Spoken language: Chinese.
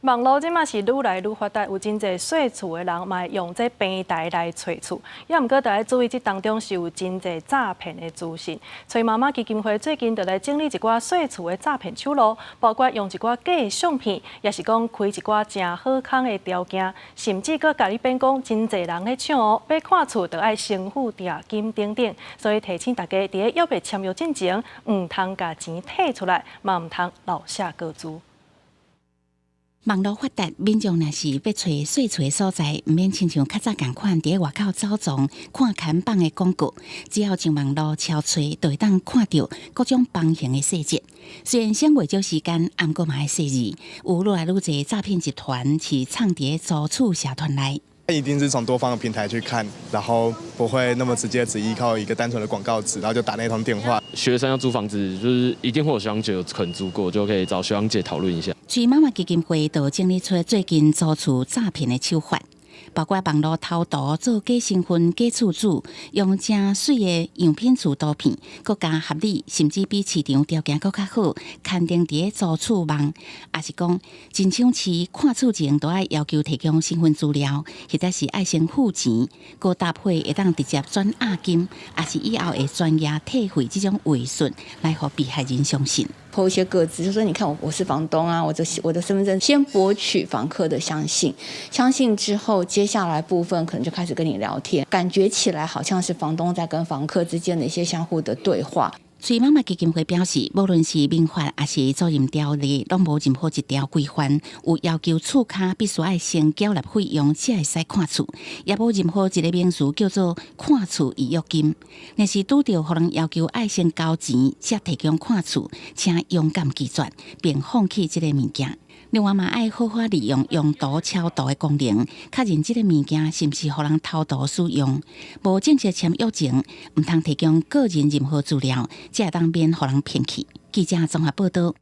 网络即嘛是愈来愈发达，有真侪细厝的人嘛用这平台来找厝，也毋过，大家注意，这当中是有真侪诈骗的资讯。崔妈妈基金会最近就来整理一寡细厝的诈骗手路，包括用一寡假的相片，也是讲开一寡真好康的条件，甚至佮甲你变讲真侪人咧抢哦，要看厝就爱先付定金等等。所以提醒大家，伫咧要别签约进前，唔通甲钱摕出来，嘛唔通留下个资。网络发达，民众若是要找细厝的所在，毋免亲像较早共款伫咧外口走踪看看榜的广告，只要上网络敲找，就会当看到各种房型的细节。虽然省袂少时间，毋过嘛要细致，有愈来愈侪诈骗集团是藏伫租厝社团内。一定是从多方的平台去看，然后不会那么直接只依靠一个单纯的广告词，然后就打那通电话。学生要租房子，就是一定会有学长姐有肯租过，就可以找学长姐讨论一下。崔妈妈基金会就整理出最近租厝诈骗的手法。包括网络偷图、做假身份、假厝主，用正水的样品厝图片，佮加合理，甚至比市场条件佮较好，刊登伫咧租厝网，也是讲真抢市看厝前都爱要求提供身份资料，或者是爱先付钱，佮搭配会当直接转押金，也是以后会专业退费这种话术，来互被害人相信。抛一些个资，就说你看我是房东啊，我的身份证先博取房客的相信，相信之后接下来部分可能就开始跟你聊天，感觉起来好像是房东在跟房客之间的一些相互的对话。崔妈妈基金会表示，无论是民法还是租赁条例，拢无任何一条规范有要求厝卡必须爱先缴纳费用才会使看厝，也无任何一个名词叫做看厝预约金。若是拄到互人要求爱先交钱才提供看厝，请勇敢拒绝，并放弃这个物件。另外嘛，爱好好利用用图超图的功能，确认这个物件是毋是互人偷图使用。无正式签约前，毋通提供个人任何资料，才会当免互人骗去。记者综合报道。